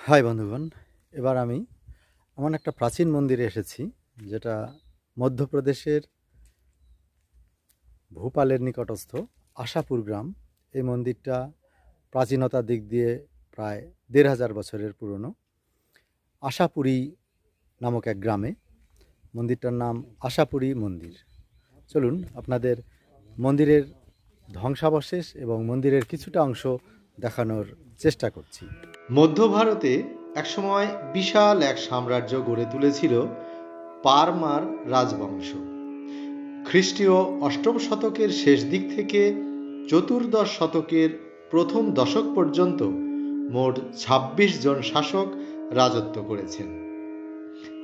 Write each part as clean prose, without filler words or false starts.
High বন্ধুগণ, এবার আমি এমন একটা প্রাচীন মন্দিরে এসেছি যেটা মধ্যপ্রদেশের ভোপালের নিকটস্থ আশাপুর গ্রাম। এই মন্দিরটা প্রাচীনতার দিক দিয়ে প্রায় ১,৫০০ বছরের পুরনো। আশাপুরী নামক এক গ্রামে মন্দিরটার নাম আশাপুরী মন্দির। চলুন আপনাদের মন্দিরের ধ্বংসাবশেষ এবং মন্দিরের কিছুটা অংশ দেখানোর চেষ্টা করছি। মধ্য ভারতে একসময় বিশাল এক সাম্রাজ্য গড়ে তুলেছিল পারমার রাজবংশ। খ্রিস্টীয় অষ্টম শতকের শেষ দিক থেকে চতুর্দশ শতকের প্রথম দশক পর্যন্ত মোট ২৬ জন শাসক রাজত্ব করেছেন।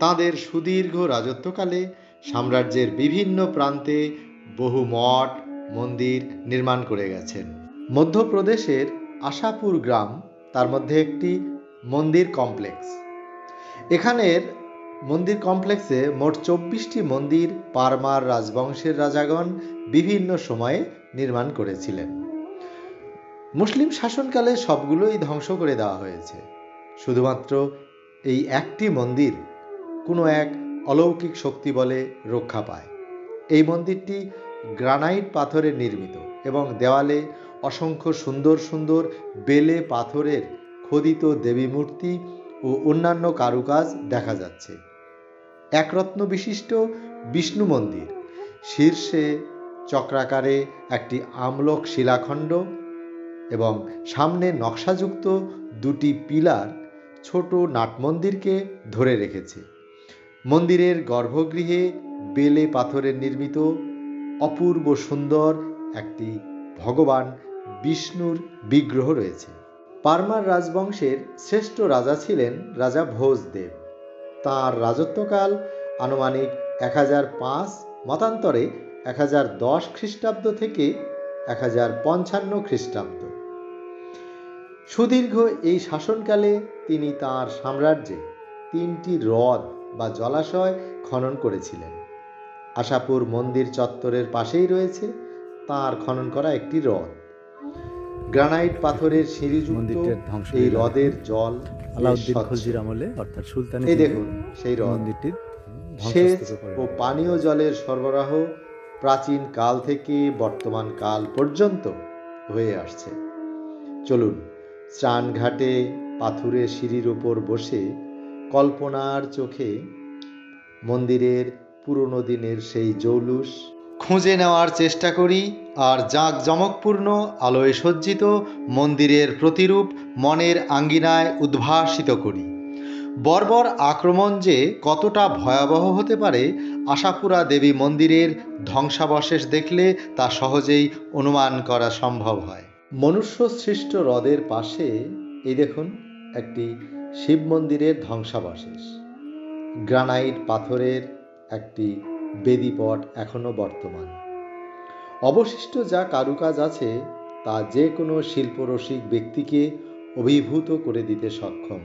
তাঁদের সুদীর্ঘ রাজত্বকালে সাম্রাজ্যের বিভিন্ন প্রান্তে বহু মঠ মন্দির নির্মাণ করে গেছেন। মধ্যপ্রদেশের আশাপুর গ্রাম তার মধ্যে একটি মন্দির কমপ্লেক্স। এখানের মন্দির কমপ্লেক্সে মোট ২৪টি মন্দির পারমার রাজবংশের রাজাগণ বিভিন্ন সময়ে নির্মাণ করেছিলেন। মুসলিম শাসনকালে সবগুলোই ধ্বংস করে দেওয়া হয়েছে। শুধুমাত্র এই একটি মন্দির কোনো এক অলৌকিক শক্তি বলে রক্ষা পায়। এই মন্দিরটি গ্রানাইট পাথরের নির্মিত এবং দেওয়ালে অসংখ্য সুন্দর সুন্দর বেলে পাথরের খোদিত দেবী মূর্তি ও অন্যান্য কারুকাজ দেখা যাচ্ছে। একরত্ন বিশিষ্ট বিষ্ণু মন্দির, শীর্ষে চক্রাকারে একটি আমলক শিলাখণ্ড এবং সামনে নকশাযুক্ত দুটি পিলার ছোট নাটমন্দিরকে ধরে রেখেছে। মন্দিরের গর্ভগৃহে বেলে পাথরের নির্মিত অপূর্ব সুন্দর একটি ভগবান বিষ্ণুর বিগ্রহ রয়েছে। পারমার রাজবংশের শ্রেষ্ঠ রাজা ছিলেন রাজা ভোজদেব। তাঁর রাজত্বকাল আনুমানিক ১০০৫, মতান্তরে ১০১০ খ্রিস্টাব্দ থেকে ১০৫৫ খ্রিস্টাব্দ। সুদীর্ঘ এই শাসনকালে তিনি তাঁর সাম্রাজ্যে ৩টি হ্রদ বা জলাশয় খনন করেছিলেন। আশাপুর মন্দির চত্বরের পাশেই রয়েছে তাঁর খনন করা একটি হ্রদ। গ্রানাইট পাথরের সিঁড়িযুক্ত এই হ্রদের জল আলাউদ্দিন খলজির আমলে অর্থাৎ সুলতানি এই দেখুন সেই হ্রদ। মন্দিরটির সেচ ও পানীয় জলের সরবরাহ প্রাচীন কাল থেকে বর্তমান কাল পর্যন্ত হয়ে আসছে। চলুন স্নানঘাটে পাথুরে সিঁড়ির উপর বসে কল্পনার চোখে মন্দিরের পুরনো দিনের সেই জৌলুস খুঁজে নেওয়ার চেষ্টা করি আর জাঁকজমকপূর্ণ আলোয় সজ্জিত মন্দিরের প্রতিরূপ মনের আঙ্গিনায় উদ্ভাসিত করি। বর্বর আক্রমণ যে কতটা ভয়াবহ হতে পারে আশাপুরা দেবী মন্দিরের ধ্বংসাবশেষ দেখলে তা সহজেই অনুমান করা সম্ভব হয়। মনুষ্য সৃষ্ট হ্রদের পাশে এই দেখুন একটি শিব মন্দিরের ধ্বংসাবশেষ। গ্রানাইট পাথরের একটি বেদিপট এখনো বর্তমান। অবশিষ্ট যা কারুকাজ আছে তা যে কোনো শিল্পরসিক ব্যক্তিকে অভিভূত করে দিতে সক্ষম।